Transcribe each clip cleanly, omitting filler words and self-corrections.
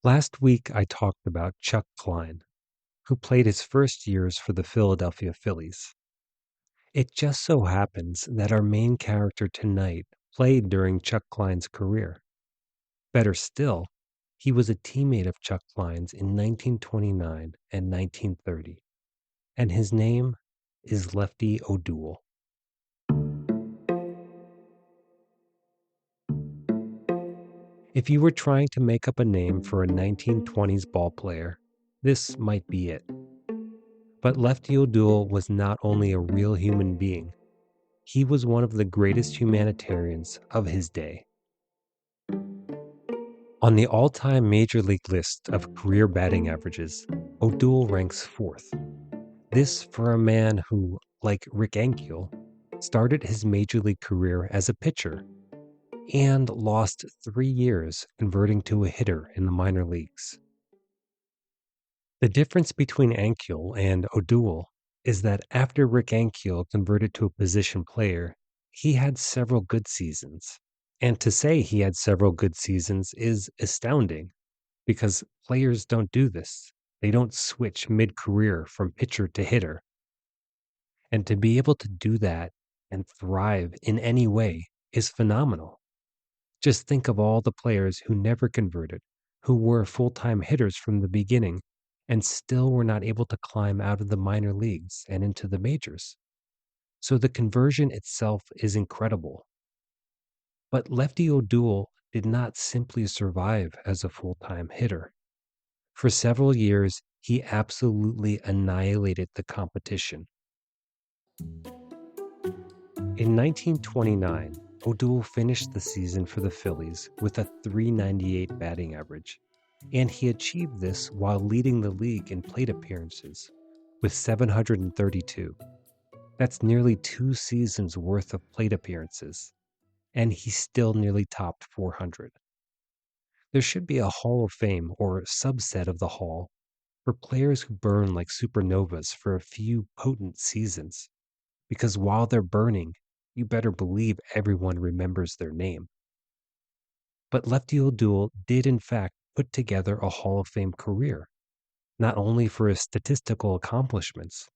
Last week, I talked about Chuck Klein, who played his first years for the Philadelphia Phillies. It just so happens that our main character tonight played during Chuck Klein's career. Better still, he was a teammate of Chuck Klein's in 1929 and 1930, and his name is Lefty O'Doul. If you were trying to make up a name for a 1920s ball player, this might be it. But Lefty O'Doul was not only a real human being, he was one of the greatest humanitarians of his day. On the all-time major league list of career batting averages, O'Doul ranks fourth. This for a man who, like Rick Ankiel, started his major league career as a pitcher and lost 3 years converting to a hitter in the minor leagues. The difference between Ankiel and O'Doul is that after Rick Ankiel converted to a position player, he had several good seasons. And to say he had several good seasons is astounding because players don't do this. They don't switch mid-career from pitcher to hitter. And to be able to do that and thrive in any way is phenomenal. Just think of all the players who never converted, who were full-time hitters from the beginning, and still were not able to climb out of the minor leagues and into the majors. So the conversion itself is incredible. But Lefty O'Doul did not simply survive as a full-time hitter. For several years, he absolutely annihilated the competition. In 1929, O'Doul finished the season for the Phillies with a .398 batting average, and he achieved this while leading the league in plate appearances with 732. That's nearly 2 seasons worth of plate appearances, and he still nearly topped 400. There should be a Hall of Fame or subset of the Hall for players who burn like supernovas for a few potent seasons, because while they're burning, you better believe everyone remembers their name. But Lefty O'Doul did in fact put together a Hall of Fame career, not only for his statistical accomplishments,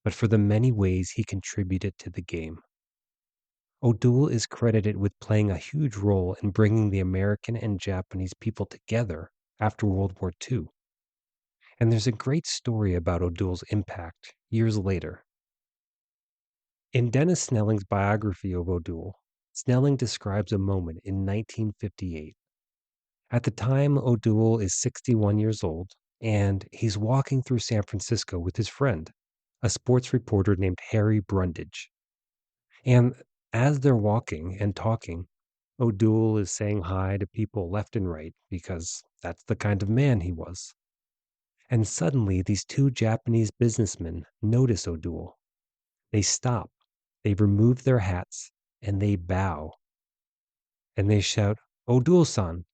but for the many ways he contributed to the game. O'Doul is credited with playing a huge role in bringing the American and Japanese people together after World War II. And there's a great story about O'Doul's impact years later. In Dennis Snelling's biography of O'Doul, Snelling describes a moment in 1958. At the time, O'Doul is 61 years old, and he's walking through San Francisco with his friend, a sports reporter named Harry Brundage. And as they're walking and talking, O'Doul is saying hi to people left and right because that's the kind of man he was. And suddenly, these two Japanese businessmen notice O'Doul. They stop, they remove their hats, and they bow. And they shout, "O'Doul-san."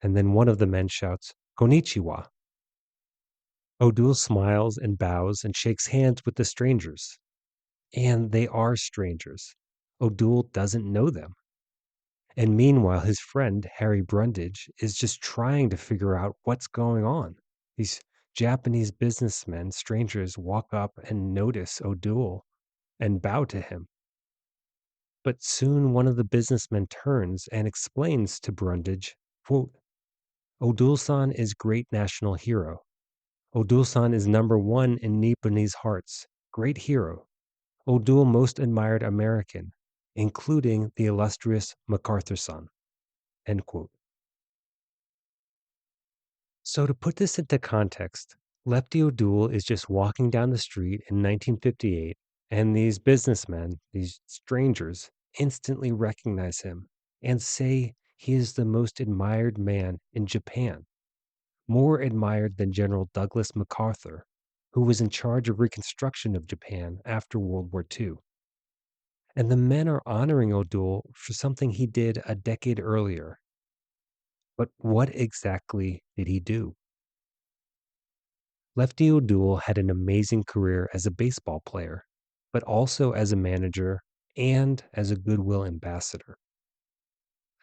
And then one of the men shouts, "Konnichiwa." O'Doul smiles and bows and shakes hands with the strangers. And they are strangers. O'Doul doesn't know them. And meanwhile, his friend, Harry Brundage, is just trying to figure out what's going on. These Japanese businessmen, strangers, walk up and notice O'Doul and bow to him. But soon one of the businessmen turns and explains to Brundage, quote, "O'Doul-san is great national hero. O'Doul-san is number one in Nipponese hearts. Great hero. O'Doul most admired American, including the illustrious MacArthur-san." End quote. So to put this into context, Lefty O'Doul is just walking down the street in 1958, and these businessmen, these strangers, instantly recognize him and say he is the most admired man in Japan, more admired than General Douglas MacArthur, who was in charge of reconstruction of Japan after World War II. And the men are honoring O'Doul for something he did a decade earlier. But what exactly did he do? Lefty O'Doul had an amazing career as a baseball player, but also as a manager and as a goodwill ambassador.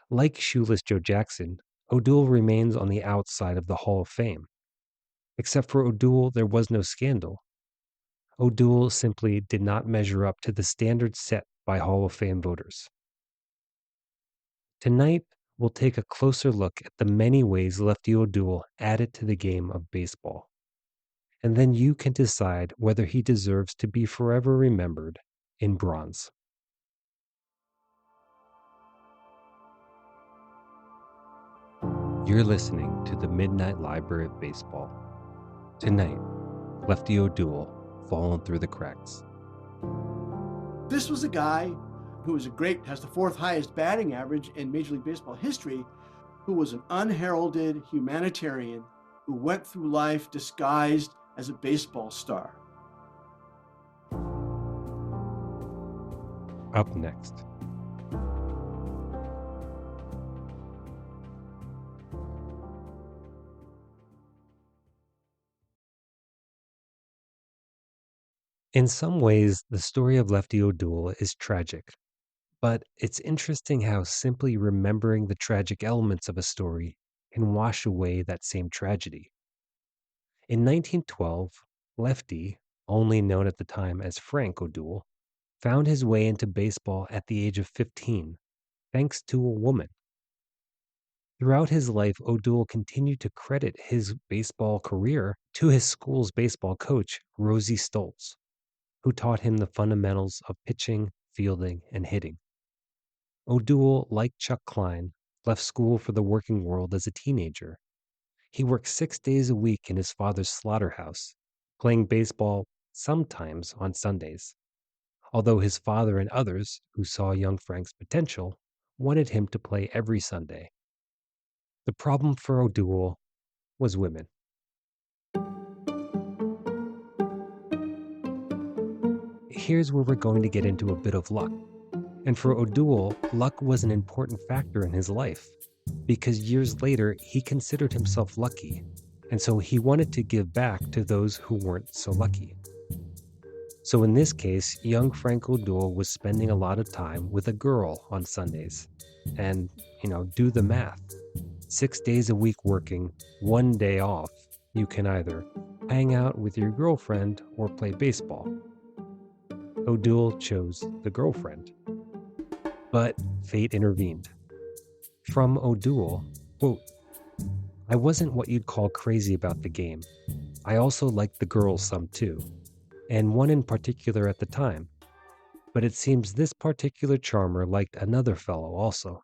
Like Shoeless Joe Jackson, O'Doul remains on the outside of the Hall of Fame. Except for O'Doul, there was no scandal. O'Doul simply did not measure up to the standards set by Hall of Fame voters. Tonight, we'll take a closer look at the many ways Lefty O'Doul added to the game of baseball. And then you can decide whether he deserves to be forever remembered in bronze. You're listening to the Midnight Library of Baseball. Tonight, Lefty O'Doul falling through the cracks. This was a guy who has the fourth highest batting average in Major League Baseball history, who was an unheralded humanitarian who went through life disguised as a baseball star. Up next. In some ways, the story of Lefty O'Doul is tragic, but it's interesting how simply remembering the tragic elements of a story can wash away that same tragedy. In 1912, Lefty, only known at the time as Frank O'Doul, found his way into baseball at the age of 15, thanks to a woman. Throughout his life, O'Doul continued to credit his baseball career to his school's baseball coach, Rosie Stoltz, who taught him the fundamentals of pitching, fielding, and hitting. O'Doul, like Chuck Klein, left school for the working world as a teenager. He worked 6 days a week in his father's slaughterhouse, playing baseball sometimes on Sundays, although his father and others who saw young Frank's potential wanted him to play every Sunday. The problem for O'Doul was women. Here's where we're going to get into a bit of luck. And for O'Doul, luck was an important factor in his life, because years later he considered himself lucky, and so he wanted to give back to those who weren't so lucky. So in this case, young Frank O'Doul was spending a lot of time with a girl on Sundays. And, do the math. 6 days a week working, 1 day off, you can either hang out with your girlfriend or play baseball. O'Doul chose the girlfriend. But fate intervened. From O'Doul, quote, "I wasn't what you'd call crazy about the game. I also liked the girls some too, and one in particular at the time. But it seems this particular charmer liked another fellow also.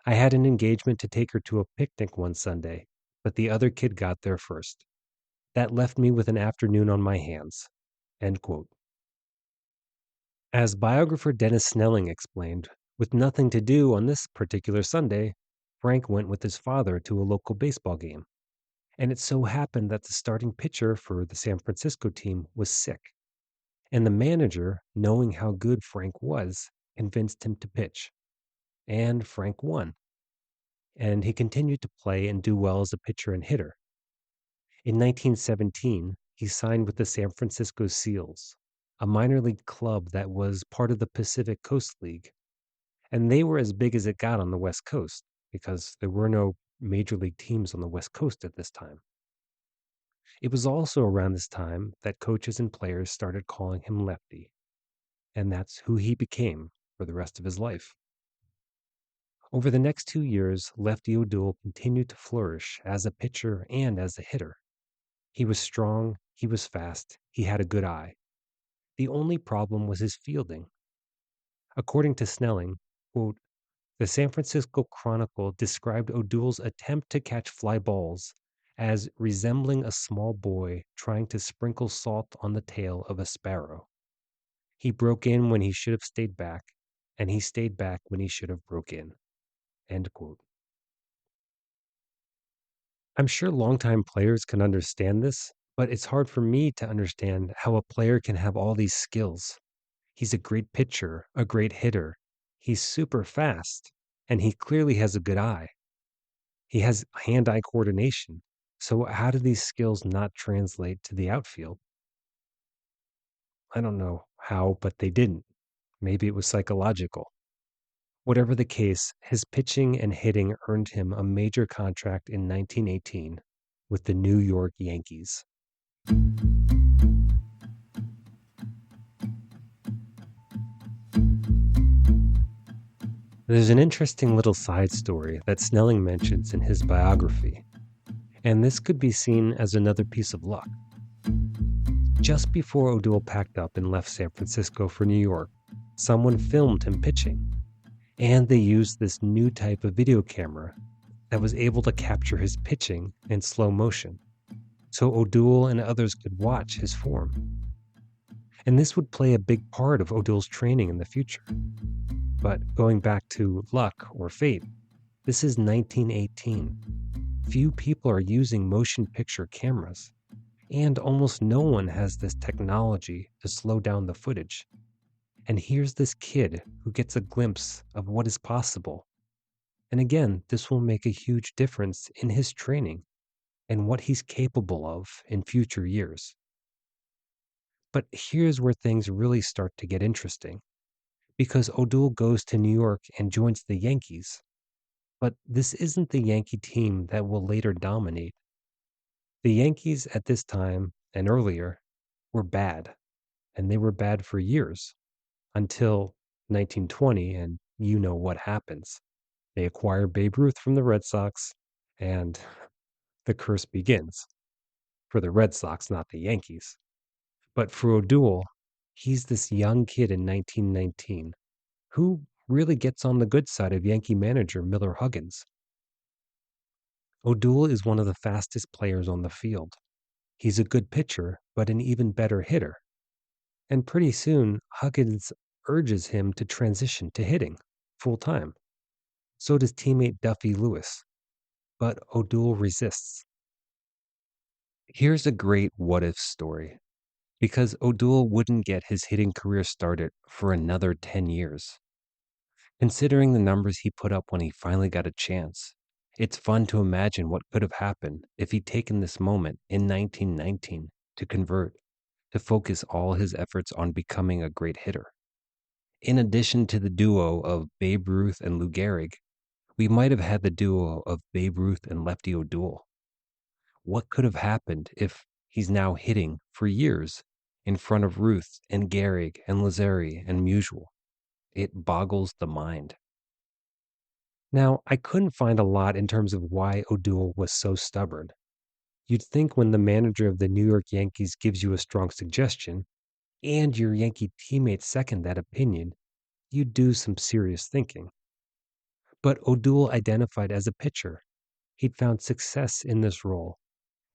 I had an engagement to take her to a picnic one Sunday, but the other kid got there first. That left me with an afternoon on my hands." End quote. As biographer Dennis Snelling explained, with nothing to do on this particular Sunday, Frank went with his father to a local baseball game. And it so happened that the starting pitcher for the San Francisco team was sick. And the manager, knowing how good Frank was, convinced him to pitch. And Frank won. And he continued to play and do well as a pitcher and hitter. In 1917, he signed with the San Francisco Seals, a minor league club that was part of the Pacific Coast League. And they were as big as it got on the West Coast, because there were no major league teams on the West Coast at this time. It was also around this time that coaches and players started calling him Lefty, and that's who he became for the rest of his life. Over the next 2 years, Lefty O'Doul continued to flourish as a pitcher and as a hitter. He was strong, he was fast, he had a good eye. The only problem was his fielding. According to Snelling, quote, "The San Francisco Chronicle described O'Doul's attempt to catch fly balls as resembling a small boy trying to sprinkle salt on the tail of a sparrow. He broke in when he should have stayed back, and he stayed back when he should have broke in." End quote. I'm sure longtime players can understand this, but it's hard for me to understand how a player can have all these skills. He's a great pitcher, a great hitter. He's super fast, and he clearly has a good eye. He has hand-eye coordination. So how do these skills not translate to the outfield? I don't know how, but they didn't. Maybe it was psychological. Whatever the case, his pitching and hitting earned him a major contract in 1918 with the New York Yankees. There's an interesting little side story that Snelling mentions in his biography, and this could be seen as another piece of luck. Just before O'Doul packed up and left San Francisco for New York, someone filmed him pitching, and they used this new type of video camera that was able to capture his pitching in slow motion, so O'Doul and others could watch his form. And this would play a big part of O'Doul's training in the future. But going back to luck or fate, this is 1918. Few people are using motion picture cameras, and almost no one has this technology to slow down the footage. And here's this kid who gets a glimpse of what is possible. And again, this will make a huge difference in his training and what he's capable of in future years. But here's where things really start to get interesting, because O'Doul goes to New York and joins the Yankees. But this isn't the Yankee team that will later dominate. The Yankees at this time and earlier were bad, and they were bad for years until 1920, and you know what happens. They acquire Babe Ruth from the Red Sox, and the curse begins. For the Red Sox, not the Yankees. But for O'Doul, he's this young kid in 1919 who really gets on the good side of Yankee manager Miller Huggins. O'Doul is one of the fastest players on the field. He's a good pitcher, but an even better hitter. And pretty soon, Huggins urges him to transition to hitting full time. So does teammate Duffy Lewis. But O'Doul resists. Here's a great what-if story, because O'Doul wouldn't get his hitting career started for another 10 years. Considering the numbers he put up when he finally got a chance, it's fun to imagine what could have happened if he'd taken this moment in 1919 to convert, to focus all his efforts on becoming a great hitter. In addition to the duo of Babe Ruth and Lou Gehrig, we might have had the duo of Babe Ruth and Lefty O'Doul. What could have happened if he's now hitting for years in front of Ruth and Gehrig and Lazzeri and Musial? It boggles the mind. Now, I couldn't find a lot in terms of why O'Doul was so stubborn. You'd think when the manager of the New York Yankees gives you a strong suggestion, and your Yankee teammates second that opinion, you'd do some serious thinking. But O'Doul identified as a pitcher. He'd found success in this role,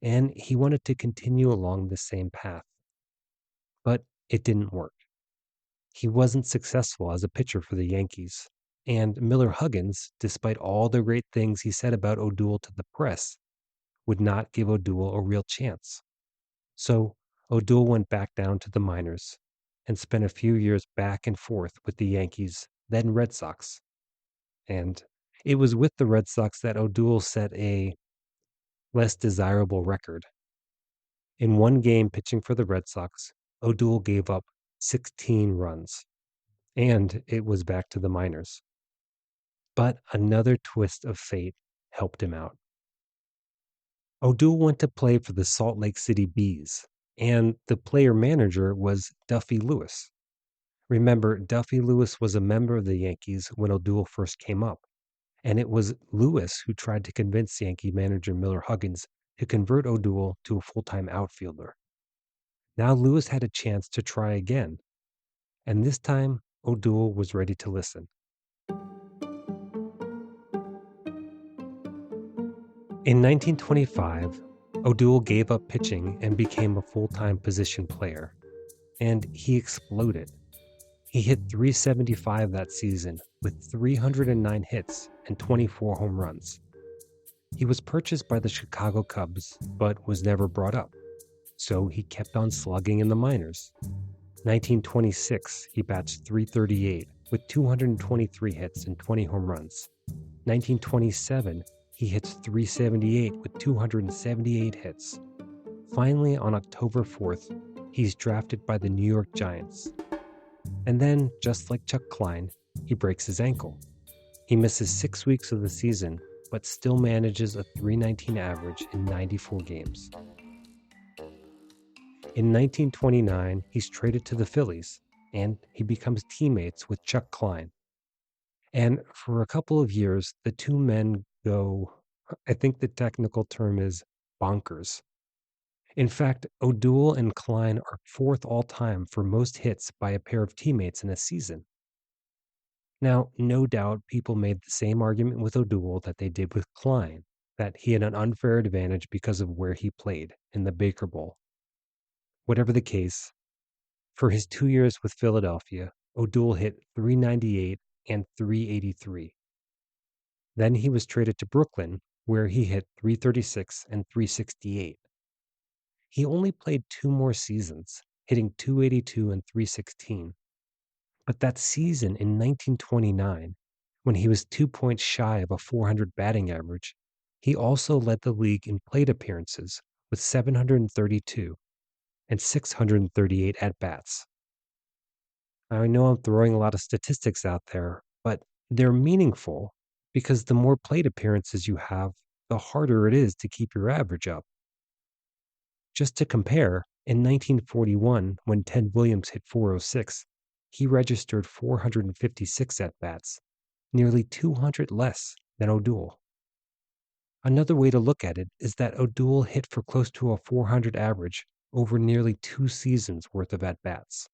and he wanted to continue along the same path. But it didn't work. He wasn't successful as a pitcher for the Yankees, and Miller Huggins, despite all the great things he said about O'Doul to the press, would not give O'Doul a real chance. So O'Doul went back down to the minors and spent a few years back and forth with the Yankees, then Red Sox. And it was with the Red Sox that O'Doul set a less desirable record. In one game pitching for the Red Sox, O'Doul gave up 16 runs, and it was back to the minors. But another twist of fate helped him out. O'Doul went to play for the Salt Lake City Bees, and the player manager was Duffy Lewis. Remember, Duffy Lewis was a member of the Yankees when O'Doul first came up, and it was Lewis who tried to convince Yankee manager Miller Huggins to convert O'Doul to a full-time outfielder. Now Lewis had a chance to try again, and this time O'Doul was ready to listen. In 1925, O'Doul gave up pitching and became a full-time position player, and he exploded. He hit .375 that season with 309 hits and 24 home runs. He was purchased by the Chicago Cubs, but was never brought up, so he kept on slugging in the minors. 1926, he bats .338 with 223 hits and 20 home runs. 1927, he hits .378 with 278 hits. Finally, on October 4th, he's drafted by the New York Giants. And then, just like Chuck Klein, he breaks his ankle. He misses 6 weeks of the season, but still manages a .319 average in 94 games. In 1929, he's traded to the Phillies, and he becomes teammates with Chuck Klein. And for a couple of years, the two men go, I think the technical term is bonkers. In fact, O'Doul and Klein are fourth all time for most hits by a pair of teammates in a season. Now, no doubt people made the same argument with O'Doul that they did with Klein, that he had an unfair advantage because of where he played in the Baker Bowl. Whatever the case, for his 2 years with Philadelphia, O'Doul hit .398 and .383. Then he was traded to Brooklyn, where he hit .336 and .368. He only played 2 more seasons, hitting .282 and .316. But that season in 1929, when he was 2 points shy of a .400 batting average, he also led the league in plate appearances with 732 and 638 at-bats. I know I'm throwing a lot of statistics out there, but they're meaningful because the more plate appearances you have, the harder it is to keep your average up. Just to compare, in 1941, when Ted Williams hit .406, he registered 456 at-bats, nearly 200 less than O'Doul. Another way to look at it is that O'Doul hit for close to a .400 average over nearly 2 seasons worth of at-bats.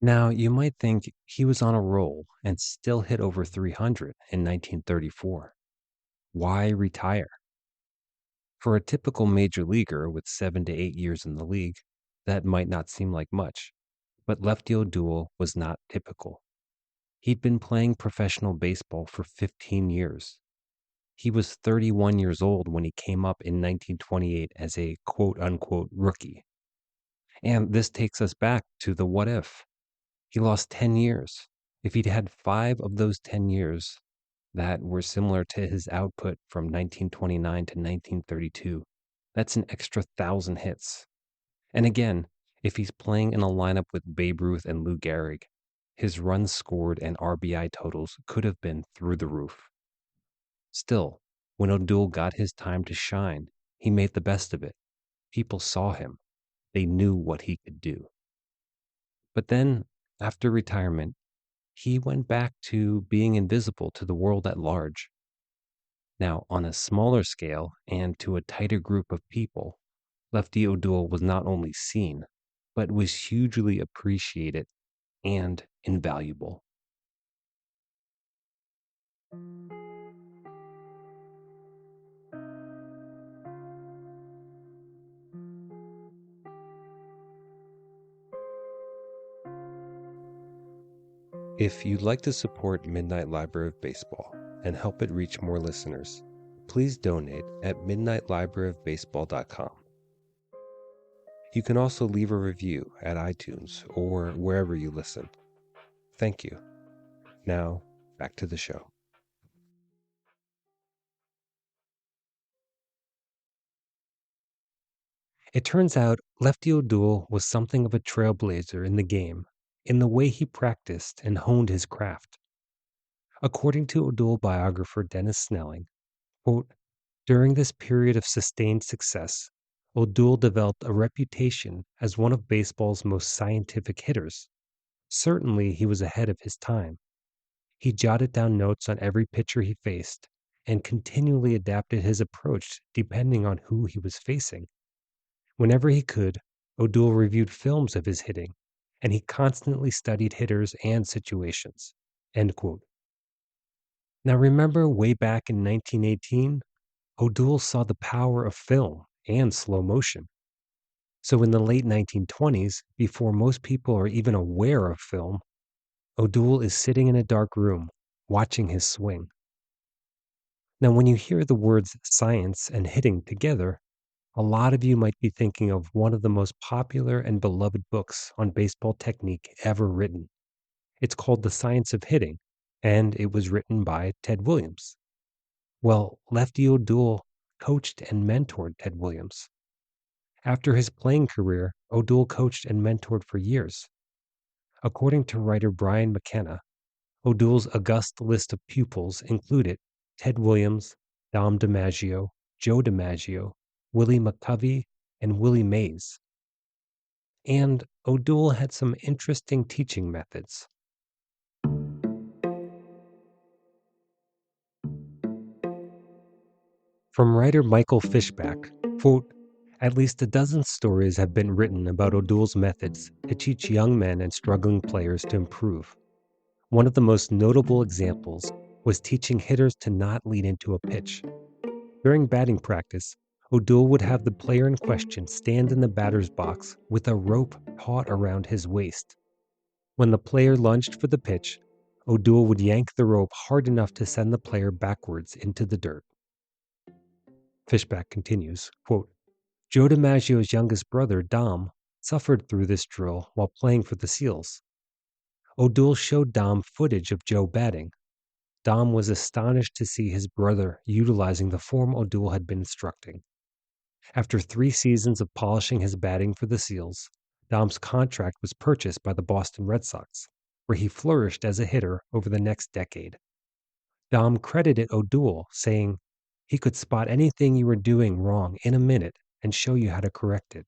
Now, you might think he was on a roll and still hit over .300 in 1934. Why retire? For a typical major leaguer with 7 to 8 years in the league, that might not seem like much, but Lefty O'Doul was not typical. He'd been playing professional baseball for 15 years. He was 31 years old when he came up in 1928 as a quote-unquote rookie. And this takes us back to the what if. He lost 10 years. If he'd had 5 of those 10 years that were similar to his output from 1929 to 1932, that's an extra 1,000 hits. And again, if he's playing in a lineup with Babe Ruth and Lou Gehrig, his runs scored and RBI totals could have been through the roof. Still, when O'Doul got his time to shine, he made the best of it. People saw him. They knew what he could do. But then, after retirement, he went back to being invisible to the world at large. Now, on a smaller scale and to a tighter group of people, Lefty O'Doul was not only seen, but was hugely appreciated and invaluable. If you'd like to support Midnight Library of Baseball and help it reach more listeners, please donate at midnightlibraryofbaseball.com. You can also leave a review at iTunes or wherever you listen. Thank you. Now, back to the show. It turns out Lefty O'Doul was something of a trailblazer in the game, in the way he practiced and honed his craft. According to O'Doul biographer Dennis Snelling, quote, during this period of sustained success, O'Doul developed a reputation as one of baseball's most scientific hitters. Certainly, he was ahead of his time. He jotted down notes on every pitcher he faced and continually adapted his approach depending on who he was facing. Whenever he could, O'Doul reviewed films of his hitting, and he constantly studied hitters and situations. End quote. Now remember way back in 1918, O'Doul saw the power of film and slow motion. So in the late 1920s, before most people are even aware of film, O'Doul is sitting in a dark room, watching his swing. Now when you hear the words science and hitting together, a lot of you might be thinking of one of the most popular and beloved books on baseball technique ever written. It's called The Science of Hitting, and it was written by Ted Williams. Well, Lefty O'Doul coached and mentored Ted Williams. After his playing career, O'Doul coached and mentored for years. According to writer Brian McKenna, O'Doul's august list of pupils included Ted Williams, Dom DiMaggio, Joe DiMaggio, Willie McCovey, and Willie Mays. And O'Doul had some interesting teaching methods. From writer Michael Fishback, quote, "At least a dozen stories have been written about O'Doul's methods to teach young men and struggling players to improve. One of the most notable examples was teaching hitters to not lead into a pitch. During batting practice, O'Doul would have the player in question stand in the batter's box with a rope taut around his waist. When the player lunged for the pitch, O'Doul would yank the rope hard enough to send the player backwards into the dirt." Fishback continues, quote, "Joe DiMaggio's youngest brother, Dom, suffered through this drill while playing for the Seals. O'Doul showed Dom footage of Joe batting. Dom was astonished to see his brother utilizing the form O'Doul had been instructing. After 3 seasons of polishing his batting for the Seals, Dom's contract was purchased by the Boston Red Sox, where he flourished as a hitter over the next decade. Dom credited O'Doul, saying, 'He could spot anything you were doing wrong in a minute and show you how to correct it.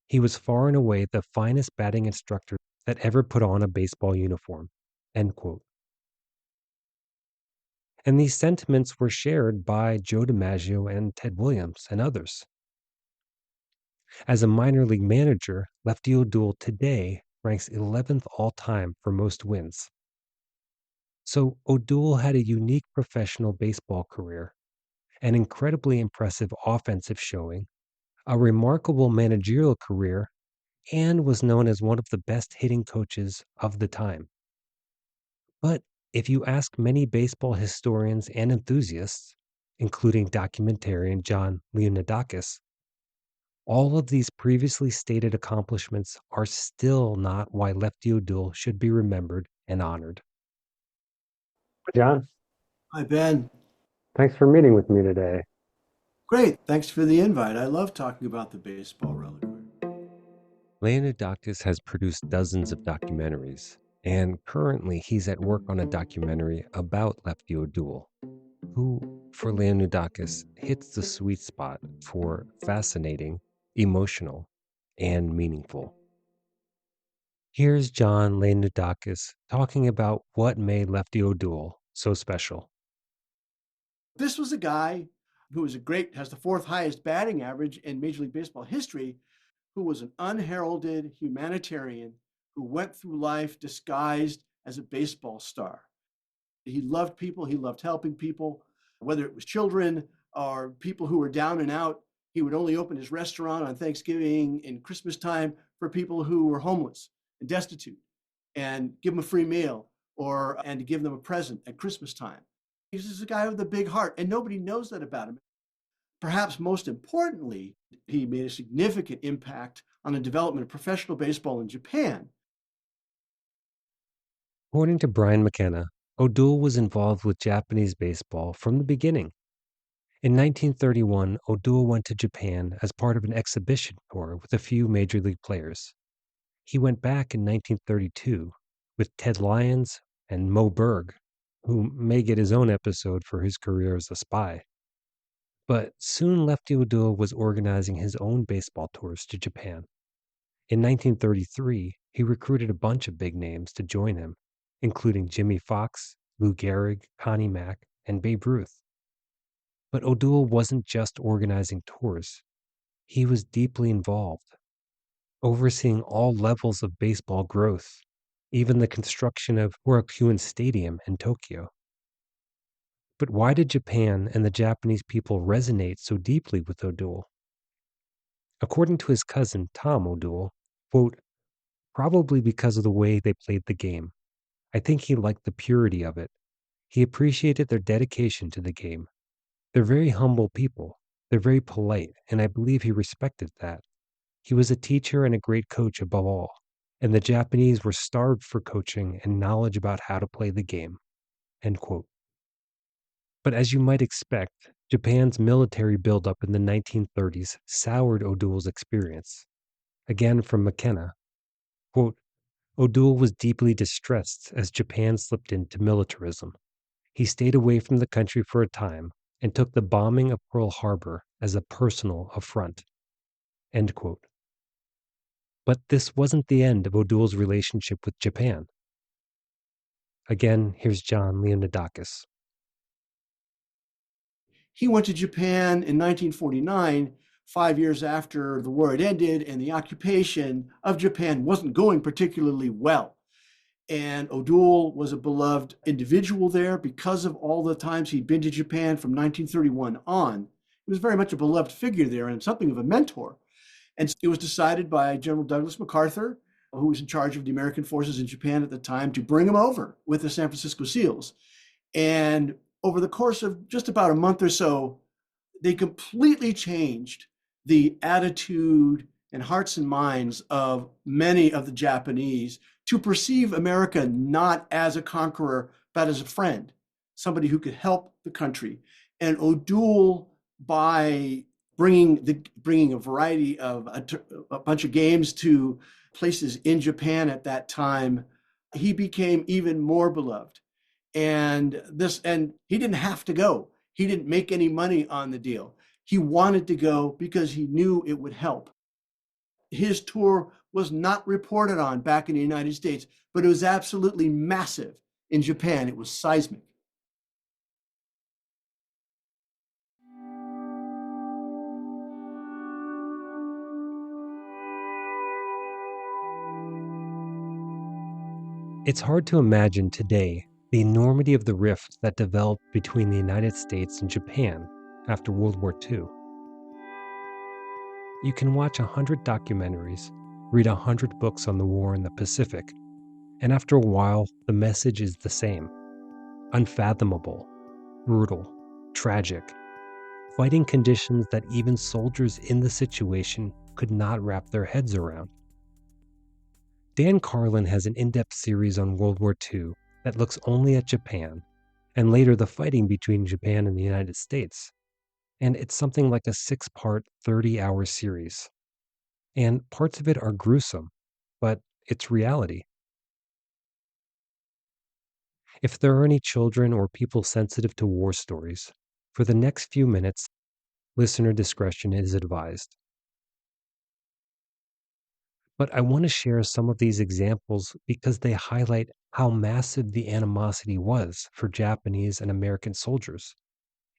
He was far and away the finest batting instructor that ever put on a baseball uniform.'" End quote. And these sentiments were shared by Joe DiMaggio and Ted Williams and others. As a minor league manager, Lefty O'Doul today ranks 11th all-time for most wins. So O'Doul had a unique professional baseball career, an incredibly impressive offensive showing, a remarkable managerial career, and was known as one of the best hitting coaches of the time. But if you ask many baseball historians and enthusiasts, including documentarian John Leonidakis, all of these previously stated accomplishments are still not why Lefty O'Doul should be remembered and honored. John, Hi, Ben. thanks for meeting with me today. Great. Thanks for the invite. I love talking about the baseball reliquary. Leonidakis has produced dozens of documentaries, and currently he's at work on a documentary about Lefty O'Doul, who, for Leonidakis, hits the sweet spot for fascinating, emotional, and meaningful. Here's John Leonidakis talking about what made Lefty O'Doul so special. This was a guy who was has the 4th highest batting average in Major League Baseball history, who was an unheralded humanitarian who went through life disguised as a baseball star. He loved people. He loved helping people, whether it was children or people who were down and out. He would only open his restaurant on Thanksgiving and Christmas time for people who were homeless and destitute, and give them a free meal and to give them a present at Christmas time. He's just a guy with a big heart, and nobody knows that about him. Perhaps most importantly, he made a significant impact on the development of professional baseball in Japan. According to Brian McKenna, O'Doul was involved with Japanese baseball from the beginning. In 1931, O'Doul went to Japan as part of an exhibition tour with a few major league players. He went back in 1932 with Ted Lyons and Mo Berg, who may get his own episode for his career as a spy. But soon Lefty O'Doul was organizing his own baseball tours to Japan. In 1933, he recruited a bunch of big names to join him, including Jimmy Fox, Lou Gehrig, Connie Mack, and Babe Ruth. But O'Doul wasn't just organizing tours. He was deeply involved, overseeing all levels of baseball growth, even the construction of Korakuen Stadium in Tokyo. But why did Japan and the Japanese people resonate so deeply with O'Doul? According to his cousin, Tom O'Doul, quote, "Probably because of the way they played the game. I think he liked the purity of it. He appreciated their dedication to the game. They're very humble people. They're very polite, and I believe he respected that. He was a teacher and a great coach above all, and the Japanese were starved for coaching and knowledge about how to play the game." End quote. But as you might expect, Japan's military buildup in the 1930s soured O'Doul's experience. Again from McKenna, quote, O'Doul was deeply distressed as Japan slipped into militarism. He stayed away from the country for a time and took the bombing of Pearl Harbor as a personal affront. End quote. But this wasn't the end of O'Doul's relationship with Japan. Again, here's John Leonidakis. He went to Japan in 1949, 5 years after the war had ended, and the occupation of Japan wasn't going particularly well. And O'Doul was a beloved individual there because of all the times he'd been to Japan from 1931 on. He was very much a beloved figure there and something of a mentor. And it was decided by General Douglas MacArthur, who was in charge of the American forces in Japan at the time, to bring him over with the San Francisco SEALs. And over the course of just about a month or so, they completely changed the attitude and hearts and minds of many of the Japanese to perceive America not as a conqueror, but as a friend, somebody who could help the country. And O'Doul, by bringing a variety of a bunch of games to places in Japan at that time, he became even more beloved. And he didn't have to go. He didn't make any money on the deal. He wanted to go because he knew it would help. His tour was not reported on back in the United States, but it was absolutely massive in Japan. It was seismic. It's hard to imagine today the enormity of the rift that developed between the United States and Japan after World War II. You can watch 100 documentaries, read 100 books on the war in the Pacific, and after a while, the message is the same. Unfathomable, brutal, tragic, fighting conditions that even soldiers in the situation could not wrap their heads around. Dan Carlin has an in-depth series on World War II that looks only at Japan, and later the fighting between Japan and the United States. And it's something like a 6-part, 30-hour series. And parts of it are gruesome, but it's reality. If there are any children or people sensitive to war stories, for the next few minutes, listener discretion is advised. But I want to share some of these examples because they highlight how massive the animosity was for Japanese and American soldiers,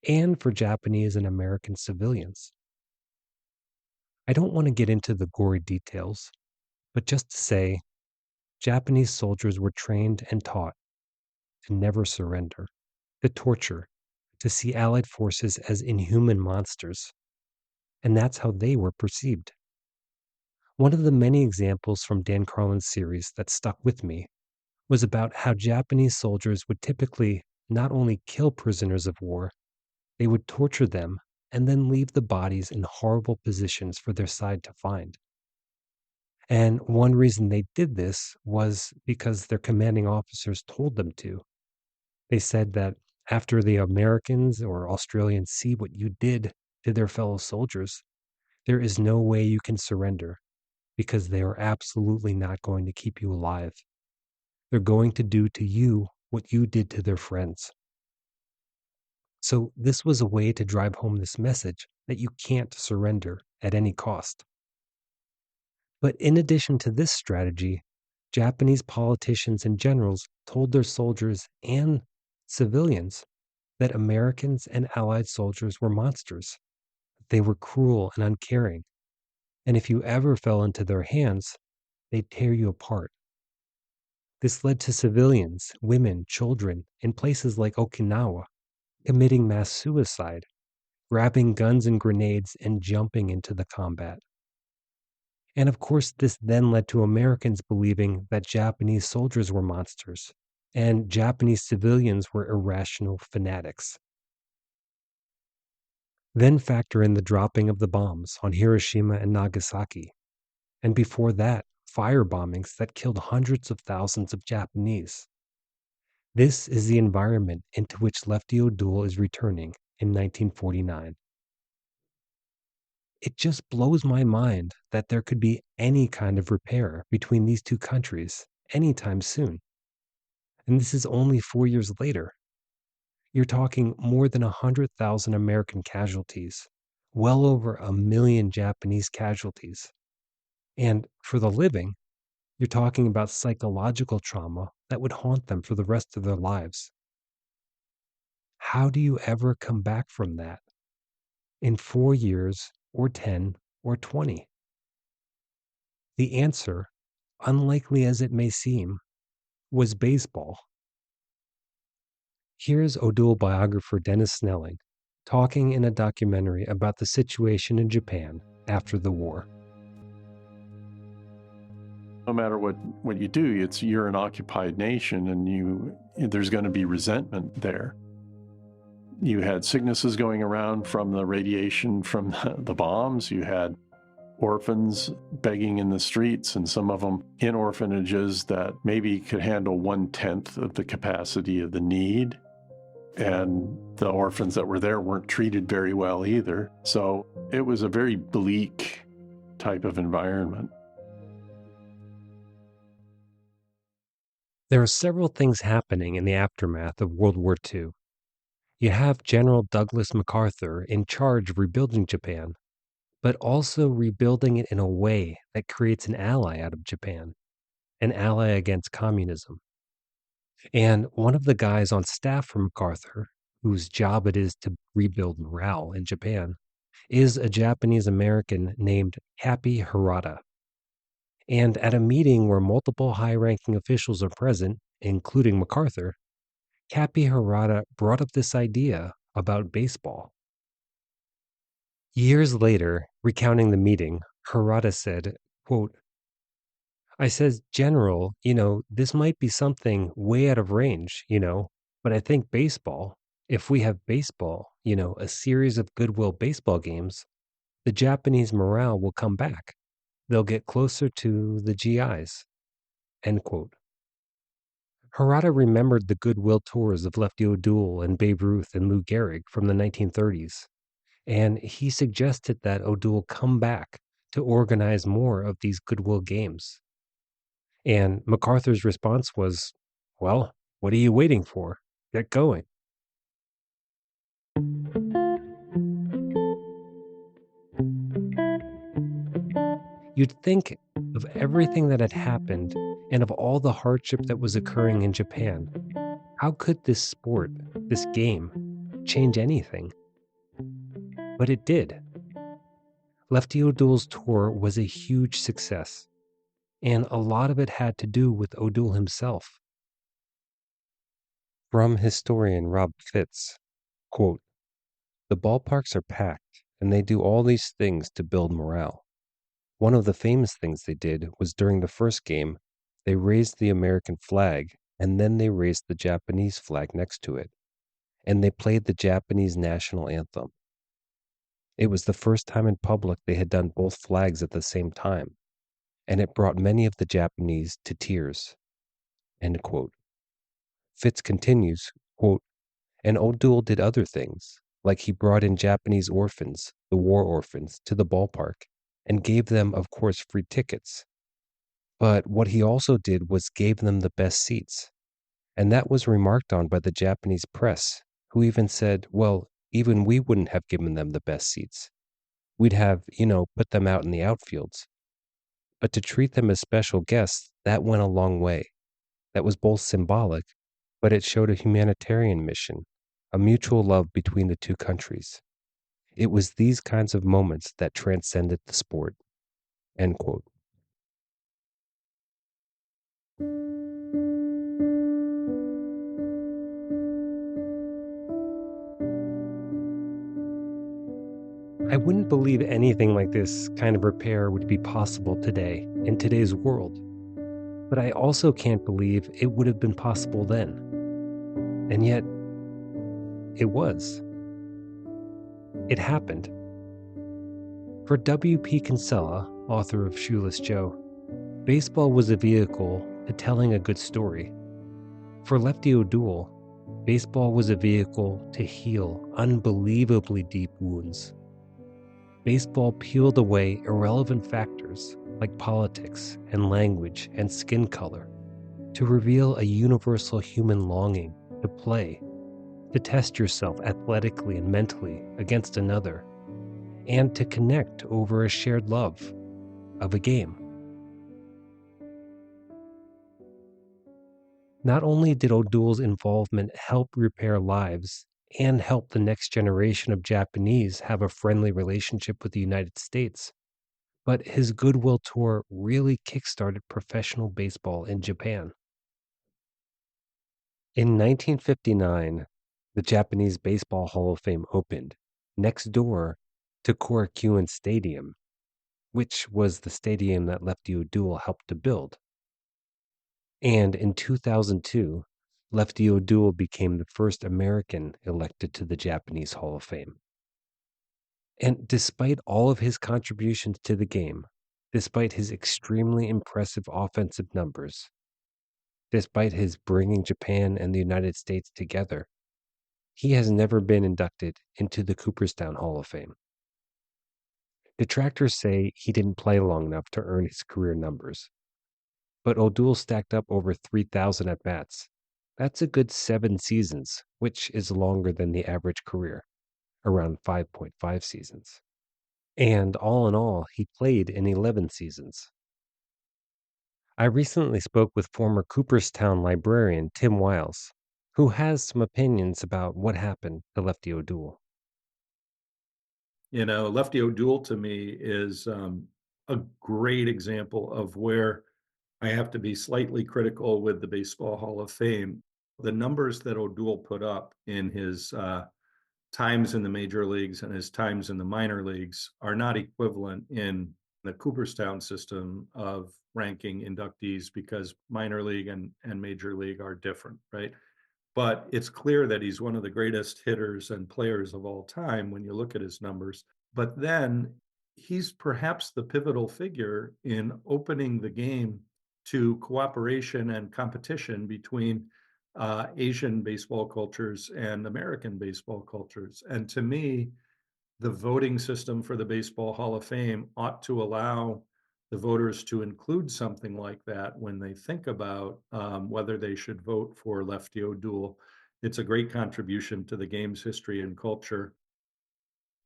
and for Japanese and American civilians. I don't want to get into the gory details, but just to say, Japanese soldiers were trained and taught to never surrender, to torture, to see Allied forces as inhuman monsters, and that's how they were perceived. One of the many examples from Dan Carlin's series that stuck with me was about how Japanese soldiers would typically not only kill prisoners of war, they would torture them and then leave the bodies in horrible positions for their side to find. And one reason they did this was because their commanding officers told them to. They said that after the Americans or Australians see what you did to their fellow soldiers, there is no way you can surrender because they are absolutely not going to keep you alive. They're going to do to you what you did to their friends. So this was a way to drive home this message that you can't surrender at any cost. But in addition to this strategy, Japanese politicians and generals told their soldiers and civilians that Americans and Allied soldiers were monsters. They were cruel and uncaring. And if you ever fell into their hands, they'd tear you apart. This led to civilians, women, children in places like Okinawa committing mass suicide, grabbing guns and grenades and jumping into the combat. And of course, this then led to Americans believing that Japanese soldiers were monsters and Japanese civilians were irrational fanatics. Then factor in the dropping of the bombs on Hiroshima and Nagasaki, and before that, fire bombings that killed hundreds of thousands of Japanese. This is the environment into which Lefty O'Doul is returning in 1949. It just blows my mind that there could be any kind of repair between these two countries anytime soon. And this is only 4 years later. You're talking more than 100,000 American casualties, well over 1 million Japanese casualties. And for the living, you're talking about psychological trauma that would haunt them for the rest of their lives. How do you ever come back from that in 4 years or 10 or 20? The answer, unlikely as it may seem, was baseball. Here's O'Doul biographer Dennis Snelling talking in a documentary about the situation in Japan after the war. No matter what you do, you're an occupied nation, and there's going to be resentment there. You had sicknesses going around from the radiation from the bombs. You had orphans begging in the streets, and some of them in orphanages that maybe could handle 1/10 of the capacity of the need. And the orphans that were there weren't treated very well either. So it was a very bleak type of environment. There are several things happening in the aftermath of World War II. You have General Douglas MacArthur in charge of rebuilding Japan, but also rebuilding it in a way that creates an ally out of Japan, an ally against communism. And one of the guys on staff for MacArthur, whose job it is to rebuild morale in Japan, is a Japanese American named Kappy Harada. And at a meeting where multiple high-ranking officials are present, including MacArthur, Kappy Harada brought up this idea about baseball. Years later, recounting the meeting, Harada said, quote, I says, General, this might be something way out of range, but I think baseball, if we have baseball, a series of goodwill baseball games, the Japanese morale will come back. They'll get closer to the GIs, end quote. Harada remembered the goodwill tours of Lefty O'Doul and Babe Ruth and Lou Gehrig from the 1930s, and he suggested that O'Doul come back to organize more of these goodwill games. And MacArthur's response was, well, what are you waiting for? Get going. You'd think of everything that had happened and of all the hardship that was occurring in Japan, how could this sport, this game, change anything? But it did. Lefty O'Doul's tour was a huge success, and a lot of it had to do with O'Doul himself. From historian Rob Fitz, quote, the ballparks are packed, and they do all these things to build morale. One of the famous things they did was during the first game, they raised the American flag, and then they raised the Japanese flag next to it, and they played the Japanese national anthem. It was the first time in public they had done both flags at the same time, and it brought many of the Japanese to tears, end quote. Fitz continues, quote, and O'Doul did other things, like he brought in Japanese orphans, the war orphans, to the ballpark, and gave them, of course, free tickets. But what he also did was gave them the best seats, and that was remarked on by the Japanese press, who even said, well, even we wouldn't have given them the best seats. We'd have, put them out in the outfields. But to treat them as special guests, that went a long way. That was both symbolic, but it showed a humanitarian mission, a mutual love between the two countries. It was these kinds of moments that transcended the sport, end quote. I wouldn't believe anything like this kind of repair would be possible today, in today's world. But I also can't believe it would have been possible then. And yet, it was. It happened. For W.P. Kinsella, author of Shoeless Joe, baseball was a vehicle to telling a good story. For Lefty O'Doul, baseball was a vehicle to heal unbelievably deep wounds. Baseball peeled away irrelevant factors like politics and language and skin color to reveal a universal human longing to play, to test yourself athletically and mentally against another, and to connect over a shared love of a game. Not only did O'Doul's involvement help repair lives and help the next generation of Japanese have a friendly relationship with the United States, but his Goodwill Tour really kickstarted professional baseball in Japan. In 1959, the Japanese Baseball Hall of Fame opened next door to Korakuen Stadium, which was the stadium that Lefty O'Doul helped to build. And in 2002, Lefty O'Doul became the first American elected to the Japanese Hall of Fame. And despite all of his contributions to the game, despite his extremely impressive offensive numbers, despite his bringing Japan and the United States together, he has never been inducted into the Cooperstown Hall of Fame. Detractors say he didn't play long enough to earn his career numbers, but O'Doul stacked up over 3,000 at-bats. That's a good 7 seasons, which is longer than the average career, around 5.5 seasons. And all in all, he played in 11 seasons. I recently spoke with former Cooperstown librarian Tim Wiles, who has some opinions about what happened to Lefty O'Doul. Lefty O'Doul to me is a great example of where I have to be slightly critical with the Baseball Hall of Fame. The numbers that O'Doul put up in his times in the major leagues and his times in the minor leagues are not equivalent in the Cooperstown system of ranking inductees, because minor league and major league are different, right? But it's clear that he's one of the greatest hitters and players of all time when you look at his numbers. But then he's perhaps the pivotal figure in opening the game to cooperation and competition between Asian baseball cultures and American baseball cultures. And to me, the voting system for the Baseball Hall of Fame ought to allow the voters to include something like that when they think about whether they should vote for Lefty O'Doul. It's a great contribution to the game's history and culture.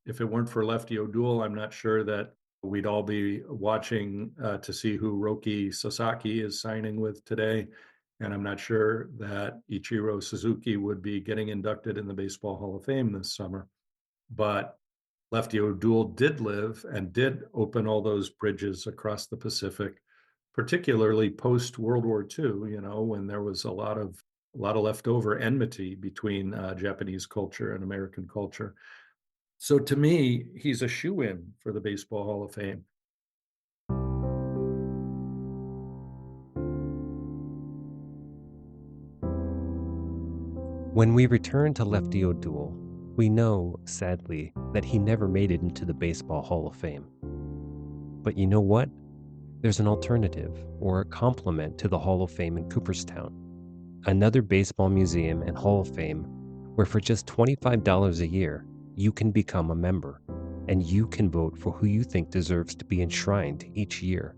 If it weren't for Lefty O'Doul, I'm not sure that we'd all be watching to see who Roki Sasaki is signing with today. And I'm not sure that Ichiro Suzuki would be getting inducted in the Baseball Hall of Fame this summer. But Lefty O'Doul did live and did open all those bridges across the Pacific, particularly post World War II, when there was a lot of leftover enmity between Japanese culture and American culture. So to me, he's a shoo-in for the Baseball Hall of Fame. When we return to Lefty O'Doul, we know, sadly, that he never made it into the Baseball Hall of Fame. But you know what? There's an alternative, or a complement to the Hall of Fame in Cooperstown. Another baseball museum and Hall of Fame where for just $25 a year, you can become a member, and you can vote for who you think deserves to be enshrined each year.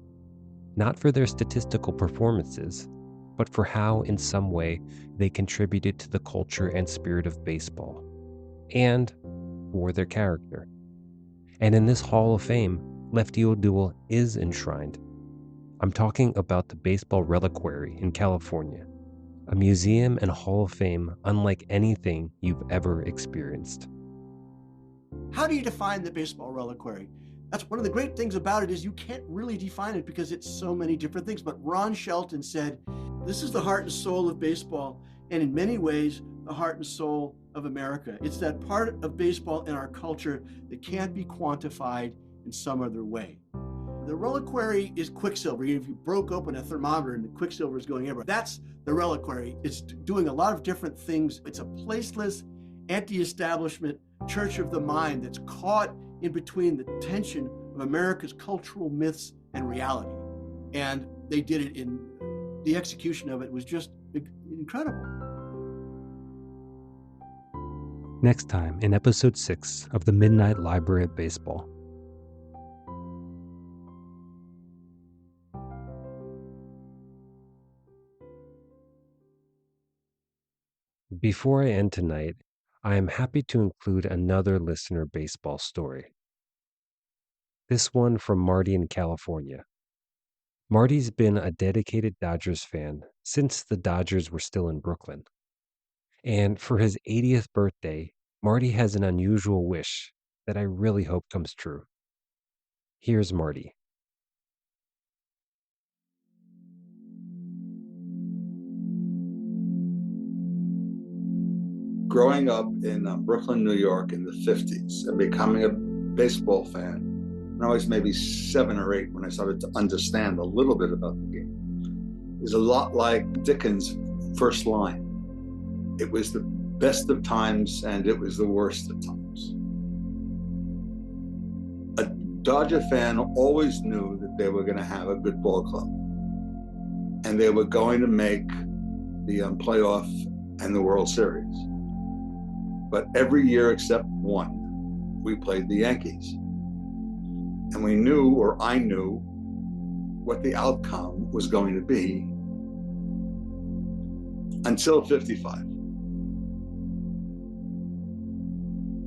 Not for their statistical performances, but for how, in some way, they contributed to the culture and spirit of baseball, and for their character. And in this Hall of Fame, Lefty O'Doul is enshrined. I'm talking about the Baseball Reliquary in California, a museum and Hall of Fame unlike anything you've ever experienced. How do you define the Baseball Reliquary? That's one of the great things about it, is you can't really define it because it's so many different things. But Ron Shelton said, this is the heart and soul of baseball, and in many ways, the heart and soul of America. It's that part of baseball in our culture that can't be quantified in some other way. The reliquary is quicksilver. If you broke open a thermometer and the quicksilver is going everywhere, that's the reliquary. It's doing a lot of different things. It's a placeless, anti-establishment church of the mind that's caught in between the tension of America's cultural myths and reality. And they did it in the execution of it was just incredible. Next time in episode 6 of the Midnight Library of Baseball. Before I end tonight, I am happy to include another listener baseball story. This one from Marty in California. Marty's been a dedicated Dodgers fan since the Dodgers were still in Brooklyn. And for his 80th birthday, Marty has an unusual wish that I really hope comes true. Here's Marty. Growing up in Brooklyn, New York in the 50s and becoming a baseball fan, and I was maybe 7 or 8 when I started to understand a little bit about the game, is a lot like Dickens' first line. It was the best of times and it was the worst of times. A Dodger fan always knew that they were going to have a good ball club and they were going to make the playoff and the World Series. But every year except one, we played the Yankees. And we knew, or I knew, what the outcome was going to be until 55.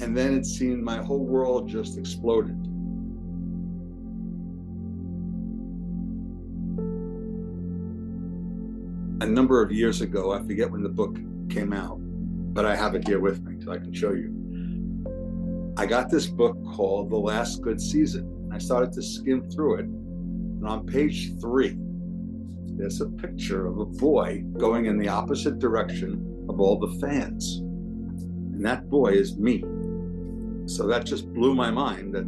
And then it seemed my whole world just exploded. A number of years ago, I forget when the book came out, but I have it here with me so I can show you. I got this book called The Last Good Season. I started to skim through it. And on page 3, there's a picture of a boy going in the opposite direction of all the fans. And that boy is me. So that just blew my mind that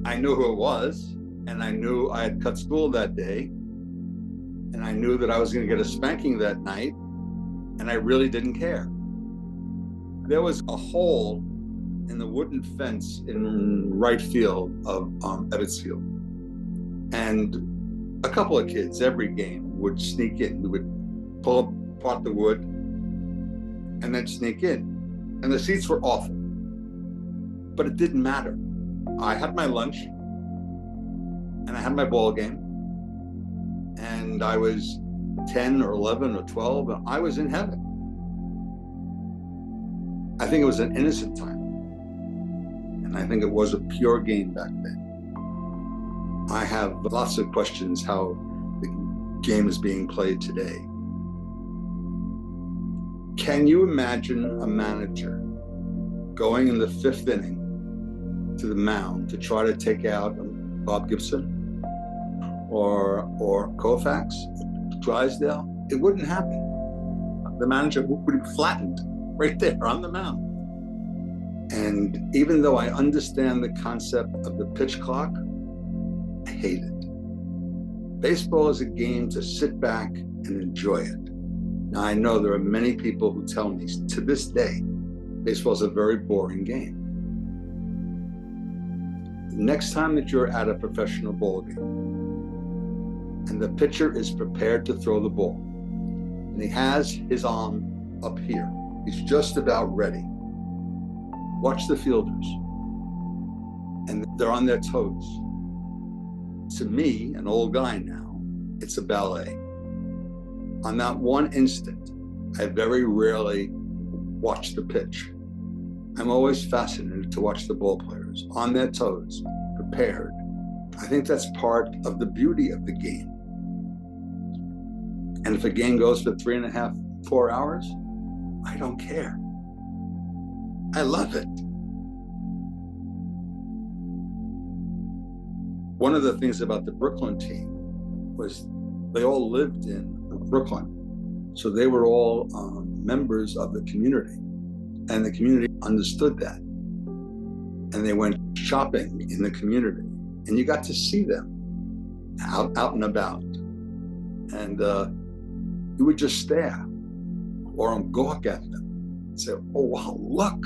I knew who it was, and I knew I had cut school that day, and I knew that I was going to get a spanking that night, and I really didn't care. There was a hole in the wooden fence in right field of Ebbets Field. And a couple of kids every game would sneak in. We would pull apart the wood and then sneak in. And the seats were awful, but it didn't matter. I had my lunch and I had my ball game, and I was 10 or 11 or 12, and I was in heaven. I think it was an innocent time. And I think it was a pure game back then. I have lots of questions how the game is being played today. Can you imagine a manager going in the 5th inning to the mound to try to take out Bob Gibson or Koufax, Drysdale? It wouldn't happen. The manager would be flattened right there on the mound. And even though I understand the concept of the pitch clock, I hate it. Baseball is a game to sit back and enjoy it. Now, I know there are many people who tell me to this day, baseball is a very boring game. Next time that you're at a professional ball game and the pitcher is prepared to throw the ball and he has his arm up here, he's just about ready. Watch the fielders, and they're on their toes. To me, an old guy now, it's a ballet. On that one instant, I very rarely watch the pitch. I'm always fascinated to watch the ball players on their toes, prepared. I think that's part of the beauty of the game. And if a game goes for 3.5, 4 hours, I don't care. I love it. One of the things about the Brooklyn team was they all lived in Brooklyn. So they were all members of the community. And the community understood that. And they went shopping in the community. And you got to see them out and about. And you would just stare or gawk at them and say, oh, wow, look,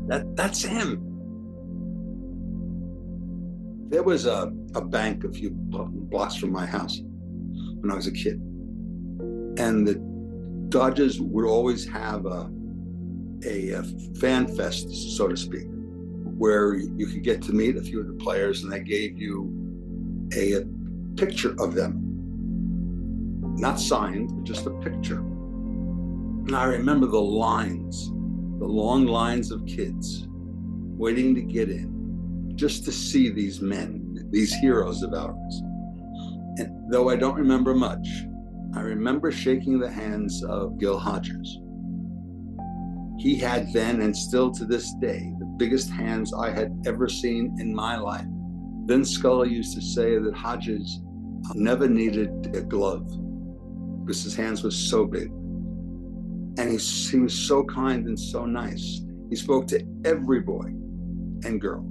that's him. There was a bank a few blocks from my house when I was a kid. And the Dodgers would always have a fan fest, so to speak, where you could get to meet a few of the players and they gave you a picture of them. Not signed, but just a picture. And I remember the lines, the long lines of kids waiting to get in, just to see these men, these heroes of ours. And though I don't remember much, I remember shaking the hands of Gil Hodges. He had then, and still to this day, the biggest hands I had ever seen in my life. Vince Scully used to say that Hodges never needed a glove because his hands were so big. And he was so kind and so nice. He spoke to every boy and girl.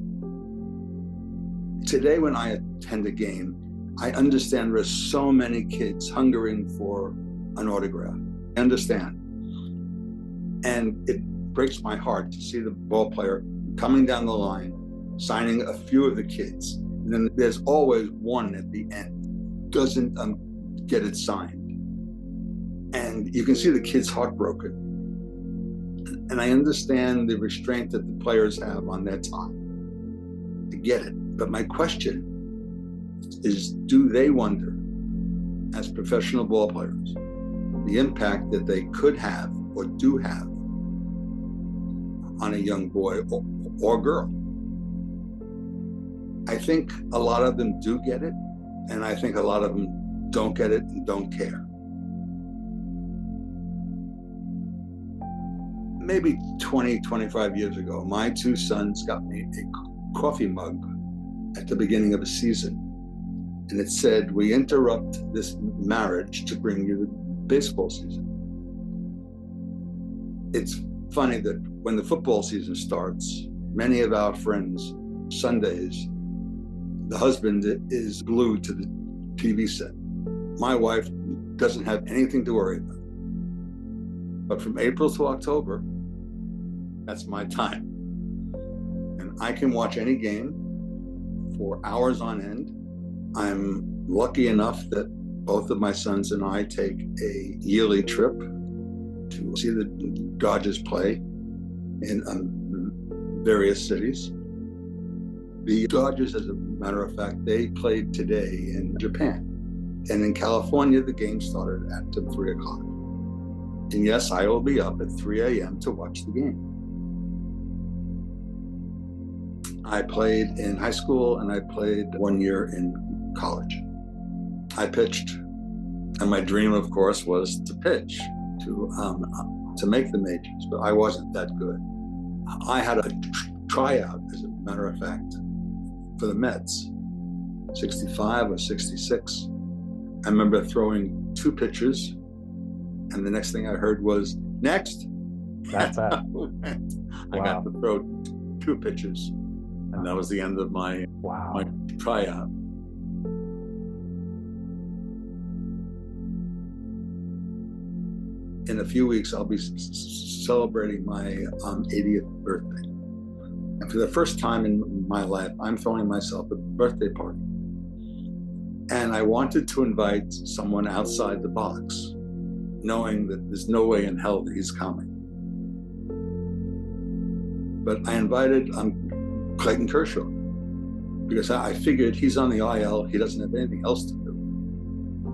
Today, when I attend a game, I understand there's so many kids hungering for an autograph. I understand. And it breaks my heart to see the ball player coming down the line, signing a few of the kids. And then there's always one at the end, doesn't get it signed. And you can see the kid's heartbroken. And I understand the restraint that the players have on their time. I get it. But my question is, do they wonder, as professional ball players, the impact that they could have or do have on a young boy or girl? I think a lot of them do get it, and I think a lot of them don't get it and don't care. Maybe 20, 25 years ago, my two sons got me a coffee mug at the beginning of a season. And it said, "We interrupt this marriage to bring you the baseball season." It's funny that when the football season starts, many of our friends, Sundays, the husband is glued to the TV set. My wife doesn't have anything to worry about. But from April to October, that's my time. And I can watch any game for hours on end. I'm lucky enough that both of my sons and I take a yearly trip to see the Dodgers play in various cities. The Dodgers, as a matter of fact, they played today in Japan. And in California, the game started at 3 o'clock. And yes, I will be up at 3 a.m. to watch the game. I played in high school and I played 1 year in college. I pitched, and my dream, of course, was to pitch, to make the majors, but I wasn't that good. I had a tryout, as a matter of fact, for the Mets, 65 or 66. I remember throwing 2 pitches, and the next thing I heard was, "Next." That's it. I got to throw 2 pitches, and that was the end of my tryout. In a few weeks, I'll be celebrating my 80th birthday. And for the first time in my life, I'm throwing myself a birthday party. And I wanted to invite someone outside the box, knowing that there's no way in hell that he's coming. But I invited Clayton Kershaw, because I figured he's on the IL, he doesn't have anything else to do.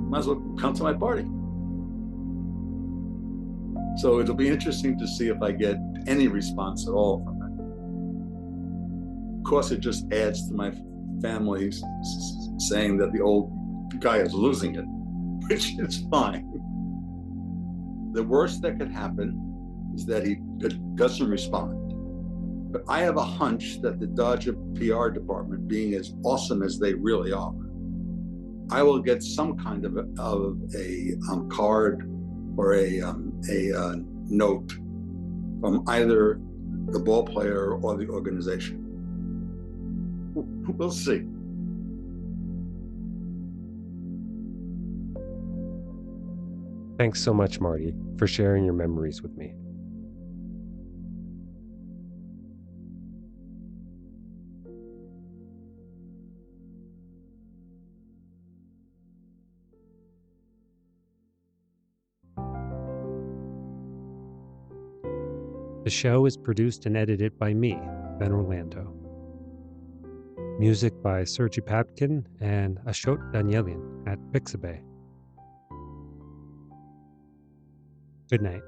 Might as well come to my party. So it'll be interesting to see if I get any response at all from it. Of course, it just adds to my family saying that the old guy is losing it, which is fine. The worst that could happen is that he doesn't respond. But I have a hunch that the Dodger PR department, being as awesome as they really are, I will get some kind of a card or a note from either the ball player or the organization. We'll see. Thanks so much, Marty, for sharing your memories with me. The show is produced and edited by me, Ben Orlando. Music by Sergi Papkin and Ashot Danielian at Pixabay. Good night.